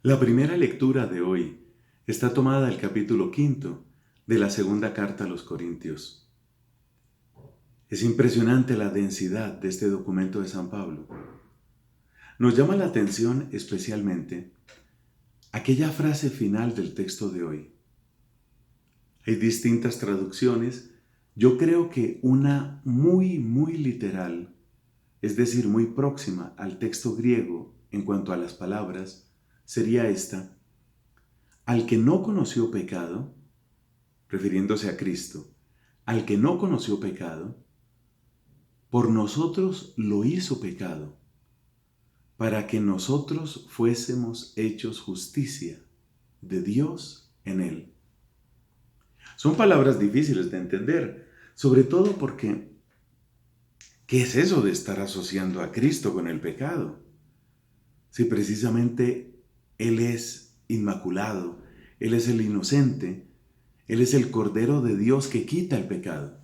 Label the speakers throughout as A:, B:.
A: La primera lectura de hoy está tomada del capítulo 5 de la segunda carta a los Corintios. Es impresionante la densidad de este documento de San Pablo. Nos llama la atención especialmente aquella frase final del texto de hoy. Hay distintas traducciones. Yo creo que una muy literal, es decir, muy próxima al texto griego en cuanto a las palabras, sería esta: al que no conoció pecado, refiriéndose a Cristo, al que no conoció pecado, por nosotros lo hizo pecado, para que nosotros fuésemos hechos justicia de Dios en él. Son palabras difíciles de entender, sobre todo porque, ¿qué es eso de estar asociando a Cristo con el pecado? Si precisamente Él es inmaculado, Él es el inocente, Él es el Cordero de Dios que quita el pecado.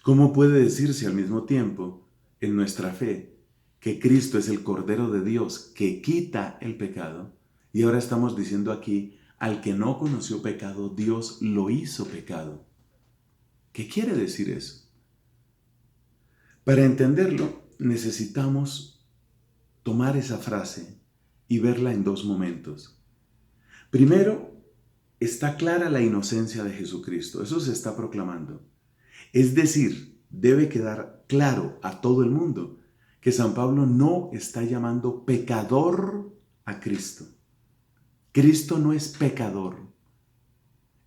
A: ¿Cómo puede decirse al mismo tiempo, en nuestra fe, que Cristo es el Cordero de Dios que quita el pecado? Y ahora estamos diciendo aquí, al que no conoció pecado, Dios lo hizo pecado. ¿Qué quiere decir eso? Para entenderlo, necesitamos tomar esa frase y verla en dos momentos. Primero, está clara la inocencia de Jesucristo. Eso se está proclamando. Es decir, debe quedar claro a todo el mundo que San Pablo no está llamando pecador a Cristo. Cristo no es pecador.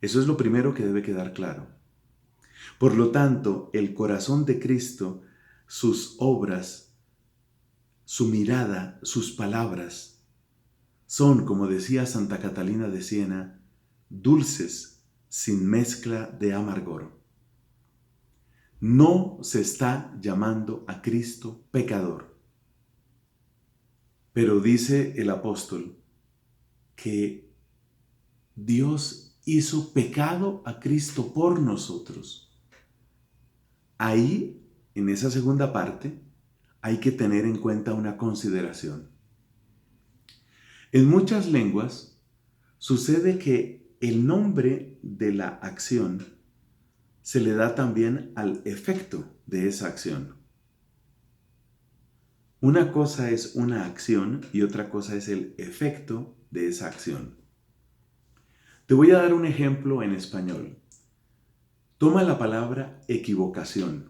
A: Eso es lo primero que debe quedar claro. Por lo tanto, el corazón de Cristo, sus obras, su mirada, sus palabras, son, como decía Santa Catalina de Siena, dulces sin mezcla de amargor. No se está llamando a Cristo pecador. Pero dice el apóstol que Dios hizo pecado a Cristo por nosotros. Ahí, en esa segunda parte, hay que tener en cuenta una consideración. En muchas lenguas sucede que el nombre de la acción se le da también al efecto de esa acción. Una cosa es una acción y otra cosa es el efecto de esa acción. Te voy a dar un ejemplo en español. Toma la palabra equivocación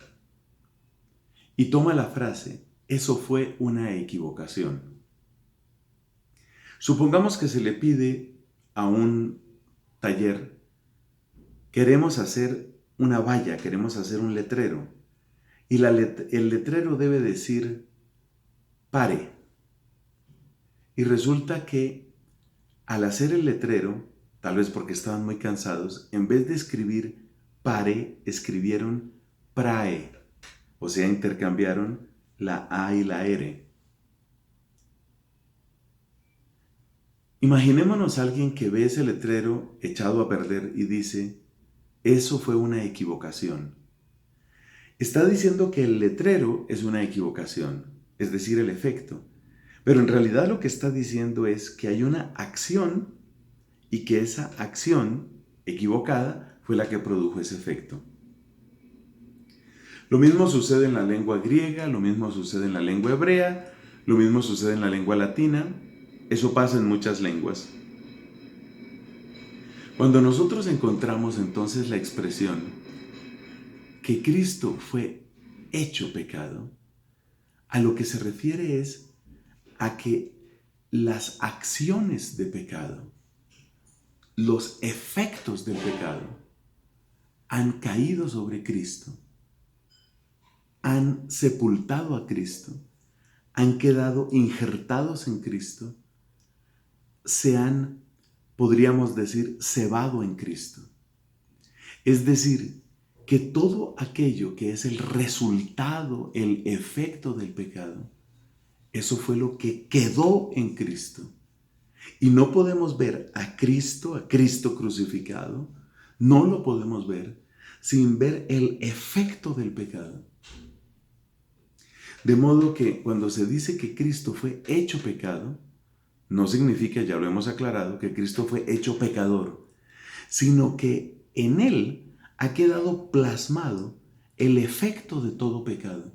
A: y toma la frase, eso fue una equivocación. Supongamos que se le pide a un taller, queremos hacer una valla, queremos hacer un letrero, y el letrero debe decir pare. Y resulta que al hacer el letrero, tal vez porque estaban muy cansados, en vez de escribir pare, escribieron prae, o sea, intercambiaron la A y la R. Imaginémonos a alguien que ve ese letrero echado a perder y dice, eso fue una equivocación. Está diciendo que el letrero es una equivocación, es decir, el efecto. Pero en realidad lo que está diciendo es que hay una acción y que esa acción equivocada fue la que produjo ese efecto. Lo mismo sucede en la lengua griega, lo mismo sucede en la lengua hebrea, lo mismo sucede en la lengua latina. Eso pasa en muchas lenguas. Cuando nosotros encontramos entonces la expresión que Cristo fue hecho pecado, a lo que se refiere es a que las acciones de pecado, los efectos del pecado, han caído sobre Cristo, han sepultado a Cristo, han quedado injertados en Cristo, se han, podríamos decir, cebado en Cristo. Es decir, que todo aquello que es el resultado, el efecto del pecado, eso fue lo que quedó en Cristo. Y no podemos ver a Cristo crucificado, no lo podemos ver sin ver el efecto del pecado. De modo que cuando se dice que Cristo fue hecho pecado, no significa, ya lo hemos aclarado, que Cristo fue hecho pecador, sino que en Él ha quedado plasmado el efecto de todo pecado.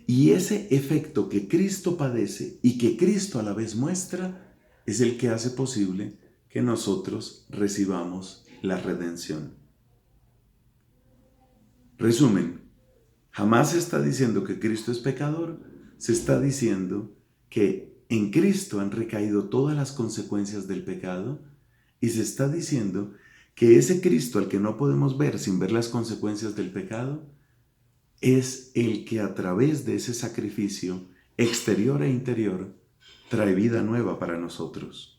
A: Y ese efecto que Cristo padece y que Cristo a la vez muestra es el que hace posible que nosotros recibamos la redención. Resumen, jamás se está diciendo que Cristo es pecador, se está diciendo que en Cristo han recaído todas las consecuencias del pecado y se está diciendo que ese Cristo al que no podemos ver sin ver las consecuencias del pecado es el que a través de ese sacrificio exterior e interior trae vida nueva para nosotros.